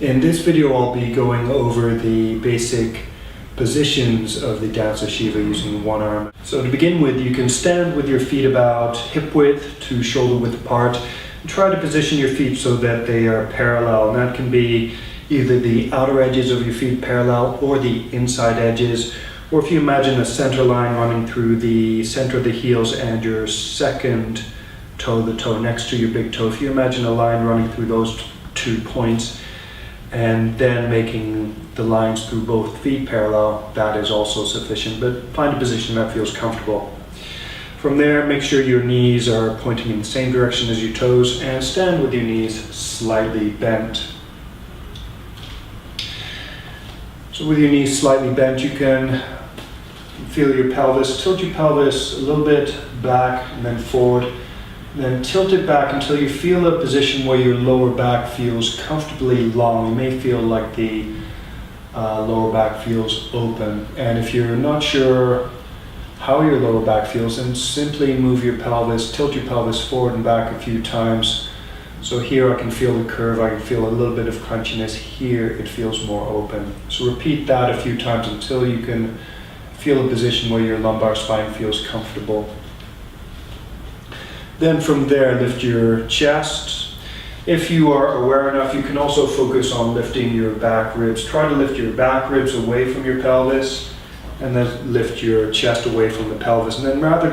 In this video I'll be going over the basic positions of the dance of Shiva using one arm. So to begin with, you can stand with your feet about hip width to shoulder width apart and try to position your feet so that they are parallel, and that can be either the outer edges of your feet parallel or the inside edges, or if you imagine a center line running through the center of the heels and your second toe, the toe next to your big toe, if you imagine a line running through those 2 points and then making the lines through both feet parallel, that is also sufficient, but find a position that feels comfortable. From there, make sure your knees are pointing in the same direction as your toes and stand with your knees slightly bent. So with your knees slightly bent, you can feel your pelvis, tilt your pelvis a little bit back and then forward. Then tilt it back until you feel a position where your lower back feels comfortably long. You may feel like the lower back feels open. And if you're not sure how your lower back feels, then simply move your pelvis, tilt your pelvis forward and back a few times. So here I can feel the curve, I can feel a little bit of crunchiness. Here it feels more open. So repeat that a few times until you can feel a position where your lumbar spine feels comfortable. Then from there, lift your chest. If you are aware enough, you can also focus on lifting your back ribs. Try to lift your back ribs away from your pelvis and then lift your chest away from the pelvis. And then rather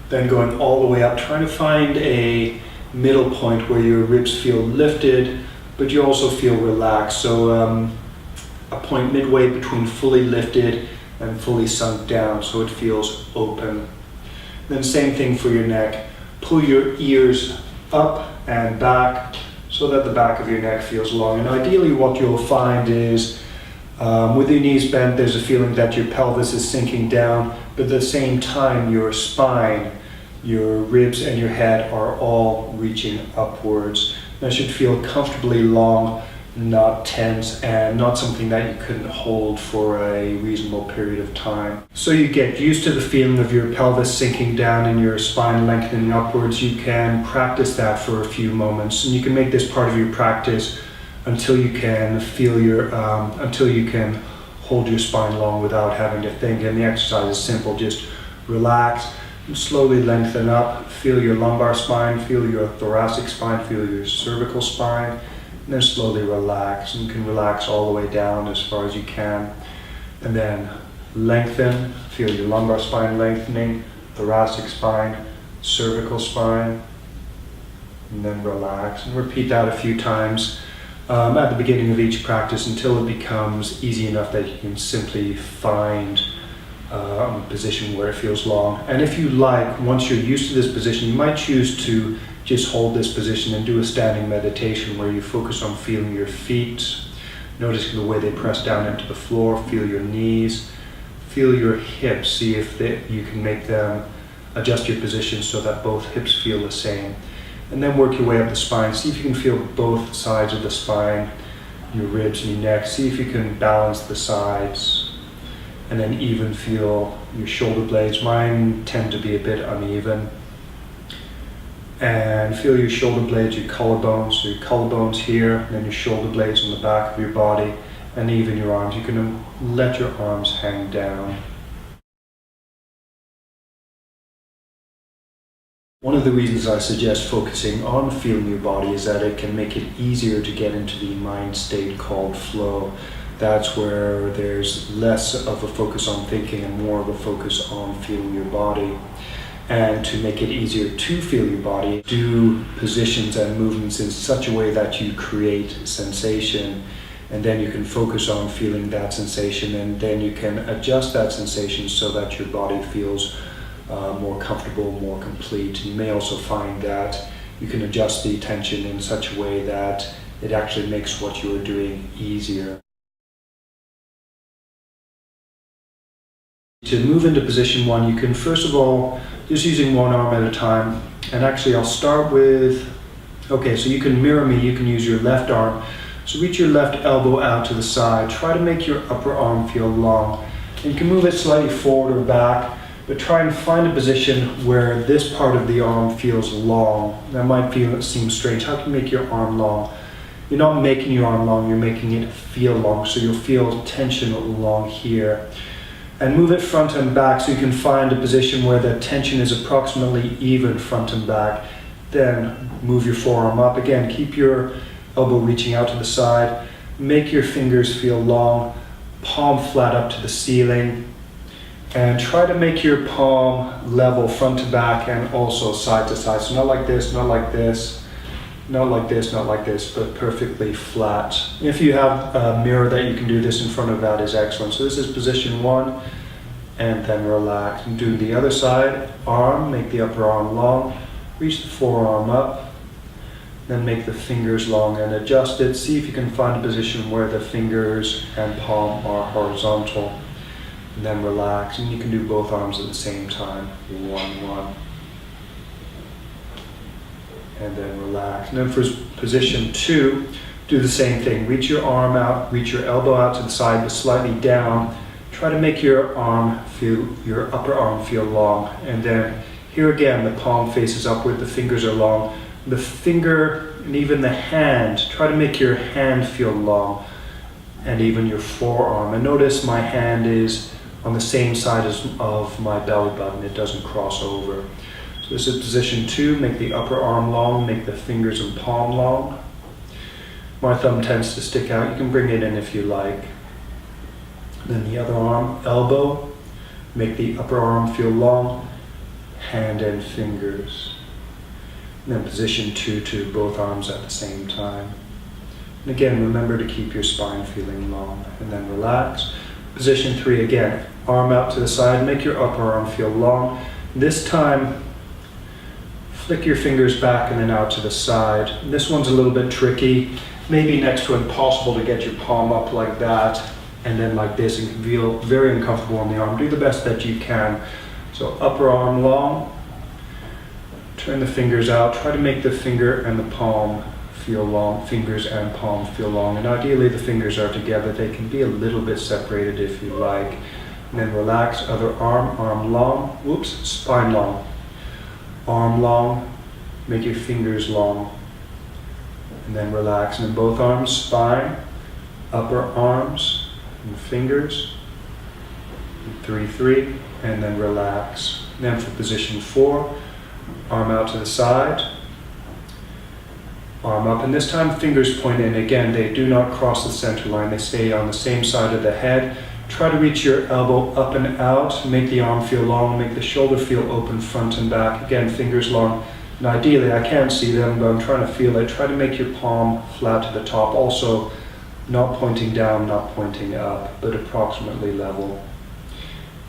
than going all the way up, try to find a middle point where your ribs feel lifted, but you also feel relaxed. So a point midway between fully lifted and fully sunk down, so it feels open. Then same thing for your neck. Pull your ears up and back so that the back of your neck feels long. And ideally what you'll find is with your knees bent, there's a feeling that your pelvis is sinking down, but at the same time your spine, your ribs and your head are all reaching upwards. That should feel comfortably long, not tense, and not something that you couldn't hold for a reasonable period of time. So you get used to the feeling of your pelvis sinking down and your spine lengthening upwards. You can practice that for a few moments, and you can make this part of your practice until you can feel until you can hold your spine long without having to think. And the exercise is simple, just relax and slowly lengthen up. Feel your lumbar spine, feel your thoracic spine, feel your cervical spine. And then slowly relax, and you can relax all the way down as far as you can. And then lengthen, feel your lumbar spine lengthening, thoracic spine, cervical spine, and then relax. And repeat that a few times at the beginning of each practice until it becomes easy enough that you can simply find a position where it feels long. And if you like, once you're used to this position, you might choose to just hold this position and do a standing meditation where you focus on feeling your feet, noticing the way they press down into the floor, feel your knees, feel your hips, see if you can make them adjust your position so that both hips feel the same. And then work your way up the spine, see if you can feel both sides of the spine, your ribs and your neck, see if you can balance the sides, and then even feel your shoulder blades. Mine tend to be a bit uneven. And feel your shoulder blades, your collarbones, so your collarbones here, and then your shoulder blades on the back of your body, and even your arms. You can let your arms hang down. One of the reasons I suggest focusing on feeling your body is that it can make it easier to get into the mind state called flow. That's where there's less of a focus on thinking and more of a focus on feeling your body. And to make it easier to feel your body, do positions and movements in such a way that you create sensation, and then you can focus on feeling that sensation, and then you can adjust that sensation so that your body feels more comfortable, more complete. You may also find that you can adjust the tension in such a way that it actually makes what you're doing easier. To move into position one, you can first of all, just using one arm at a time, and actually I'll start with, okay, so you can mirror me, you can use your left arm. So reach your left elbow out to the side, try to make your upper arm feel long. And you can move it slightly forward or back, but try and find a position where this part of the arm feels long. That might seem strange, how can you make your arm long? you're not making your arm long, you're making it feel long. So you'll feel tension along here. And move it front and back so you can find a position where the tension is approximately even front and back. Then move your forearm up. Again, keep your elbow reaching out to the side. Make your fingers feel long, palm flat up to the ceiling. And try to make your palm level front to back and also side to side. So not like this, not like this, not like this, not like this, but perfectly flat. If you have a mirror that you can do this in front of, that is excellent. So this is position 1, and then relax. And do the other side, arm, make the upper arm long, reach the forearm up, then make the fingers long and adjust it. See if you can find a position where the fingers and palm are horizontal. And then relax, and you can do both arms at the same time. 1, 1. And then relax. And then for position 2, do the same thing. Reach your arm out, reach your elbow out to the side, but slightly down. Try to make your upper arm feel long. And then here again, the palm faces upward, the fingers are long. The finger and even the hand, try to make your hand feel long, and even your forearm. And notice my hand is on the same side of my belly button, it doesn't cross over. So this is position 2, make the upper arm long, make the fingers and palm long. My thumb tends to stick out, you can bring it in if you like. Then the other arm, elbow, make the upper arm feel long, hand and fingers. And then position 2, both arms at the same time. And again, remember to keep your spine feeling long, and then relax. Position 3 again, arm out to the side, make your upper arm feel long. This time, flick your fingers back and then out to the side. This one's a little bit tricky, maybe next to impossible to get your palm up like that, and then like this, and can feel very uncomfortable on the arm. Do the best that you can. So upper arm long, turn the fingers out, try to make the finger and the palm feel long, fingers and palm feel long, and ideally the fingers are together. They can be a little bit separated if you like. And then relax, other arm, arm long, spine long. Arm long, make your fingers long, and then relax. And then both arms, spine, upper arms, and fingers. 3, 3, and then relax. And then for position 4, arm out to the side, arm up, and this time fingers point in. Again, they do not cross the center line, they stay on the same side of the head. Try to reach your elbow up and out, make the arm feel long, make the shoulder feel open front and back. Again, fingers long, and ideally, I can't see them, but I'm trying to feel it. Try to make your palm flat to the top, also not pointing down, not pointing up, but approximately level.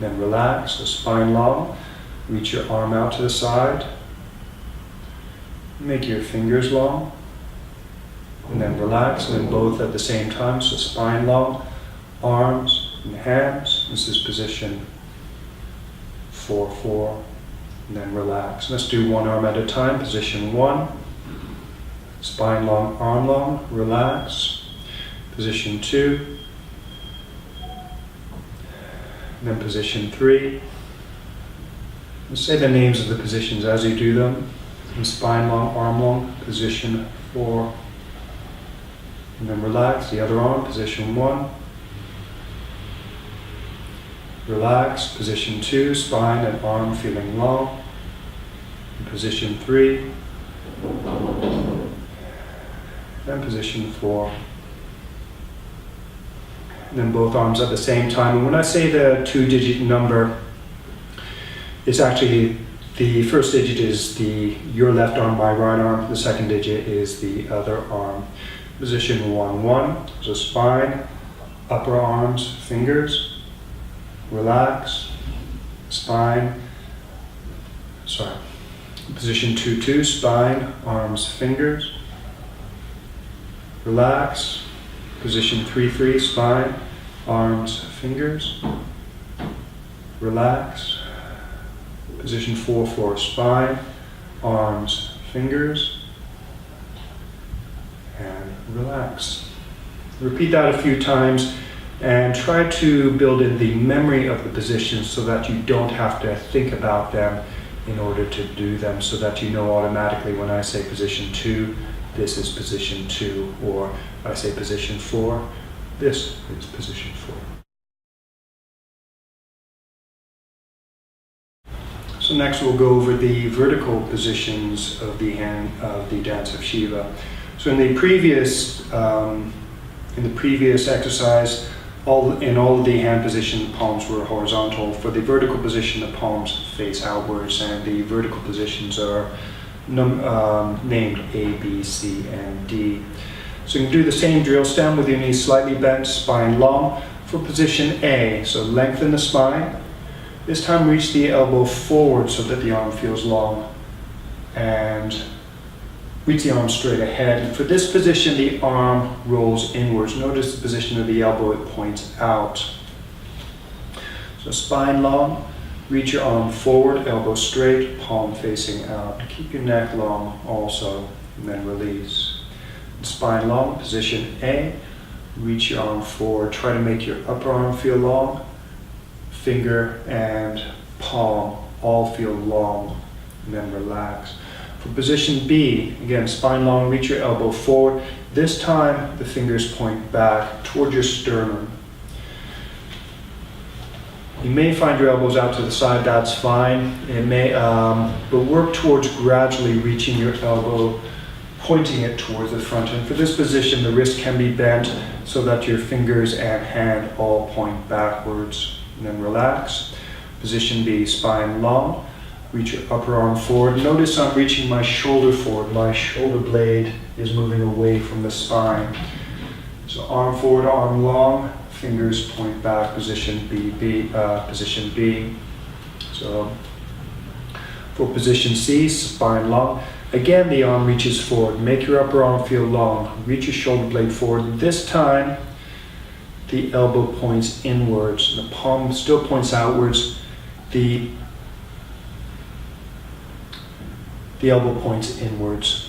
Then relax, the spine long, reach your arm out to the side, make your fingers long, and then relax, and then both at the same time, so spine long, arms and hands. This is position 4, 4, and then relax. Let's do one arm at a time. Position 1, spine long, arm long, relax. Position 2, and then position 3. And say the names of the positions as you do them. And spine long, arm long, position 4. And then relax, the other arm, position 1. Relax, position 2, spine and arm feeling long. And position 3. And position 4. And then both arms at the same time. And when I say the 2-digit number, it's actually the first digit is your left arm, my right arm. The second digit is the other arm. Position 1, 1. So spine, upper arms, fingers. Relax. Spine. Position 2, 2. Spine, arms, fingers. Relax. Position 3, 3. Spine, arms, fingers. Relax. Position 4, 4, spine, arms, fingers, and relax. Repeat that a few times and try to build in the memory of the positions so that you don't have to think about them in order to do them, so that you know automatically when I say position 2, this is position 2, or if I say position 4, this is position 4. So next we'll go over the vertical positions of the dance of Shiva. So in the previous exercise, in all of the hand positions, the palms were horizontal. For the vertical position, the palms face outwards, and the vertical positions are named A, B, C, and D. So you can do the same drill. Stand with your knees slightly bent, spine long. For position A, so lengthen the spine. This time reach the elbow forward so that the arm feels long, and reach the arm straight ahead. And for this position, the arm rolls inwards. Notice the position of the elbow, it points out. So spine long, reach your arm forward, elbow straight, palm facing out. Keep your neck long also, and then release. Spine long, position A, reach your arm forward. Try to make your upper arm feel long. Finger and palm all feel long, and then relax. For position B, again, spine long, reach your elbow forward. This time, the fingers point back toward your sternum. You may find your elbows out to the side, that's fine. It may, but work towards gradually reaching your elbow, pointing it towards the front. And for this position, the wrist can be bent so that your fingers and hand all point backwards. And then relax. Position B, spine long. Reach your upper arm forward. Notice I'm reaching my shoulder forward. My shoulder blade is moving away from the spine. So arm forward, arm long. Fingers point back. Position B. Position B. So for position C, spine long. Again, the arm reaches forward. Make your upper arm feel long. Reach your shoulder blade forward. This time, the elbow points inwards. The palm still points outwards. The elbow points inwards.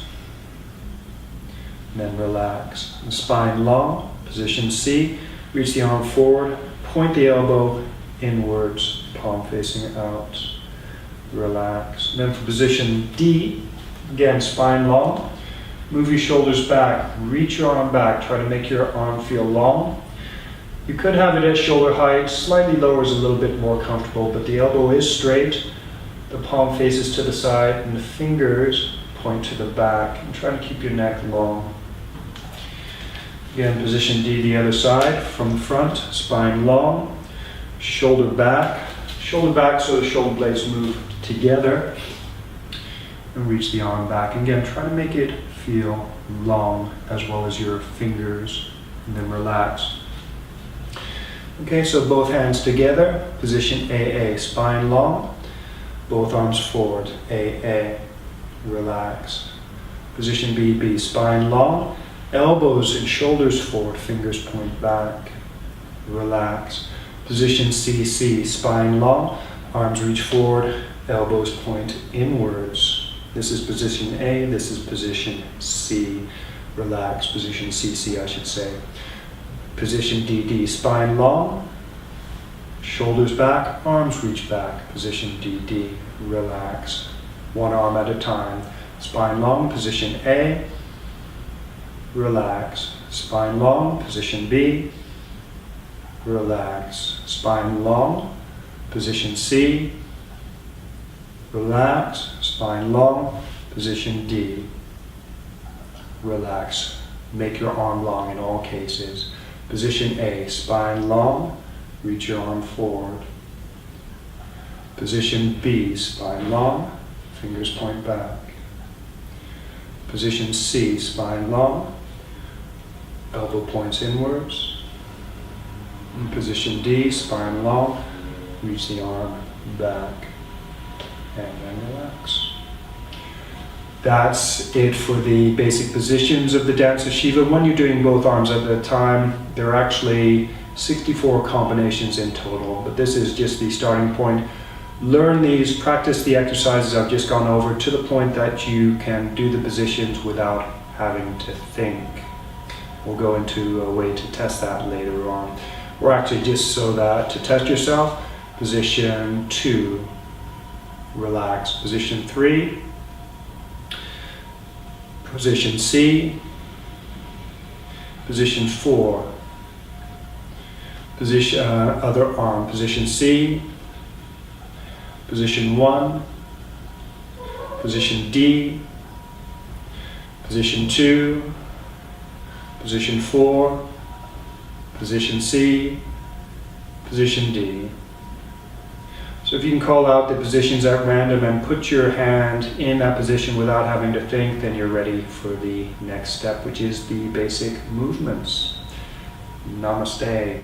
And then relax. The spine long. Position C. Reach the arm forward. Point the elbow inwards. Palm facing out. Relax. And then for position D, again, spine long. Move your shoulders back. Reach your arm back. Try to make your arm feel long. You could have it at shoulder height. Slightly lower is a little bit more comfortable, but the elbow is straight. The palm faces to the side, and the fingers point to the back. And try to keep your neck long. Again, position D, the other side. From the front, spine long. Shoulder back. Shoulder back so the shoulder blades move together. And reach the arm back. Again, try to make it feel long as well as your fingers. And then relax. Okay, so both hands together. Position AA, spine long. Both arms forward, AA. Relax. Position BB, spine long. Elbows and shoulders forward, fingers point back. Relax. Position CC, spine long. Arms reach forward, elbows point inwards. This is position A, this is position C. Relax. Position CC, I should say. Position DD, spine long, shoulders back, arms reach back. Position DD, relax. One arm at a time. Spine long, position A, relax. Spine long, position B, relax. Spine long, position C, relax. Spine long, position D, relax. Make your arm long in all cases. Position A, spine long, reach your arm forward. Position B, spine long, fingers point back. Position C, spine long, elbow points inwards. In position D, spine long, reach the arm back, and then relax. That's it for the basic positions of the dance of Shiva. When you're doing both arms at a time, there are actually 64 combinations in total, but this is just the starting point. Learn these, practice the exercises I've just gone over to the point that you can do the positions without having to think. We'll go into a way to test that later on. Or actually just so that to test yourself, position 2, relax. Position 3, Position C, position 4, position other arm, position C, position 1, position D, position 2, position 4, position C, position D. So if you can call out the positions at random and put your hand in that position without having to think, then you're ready for the next step, which is the basic movements. Namaste.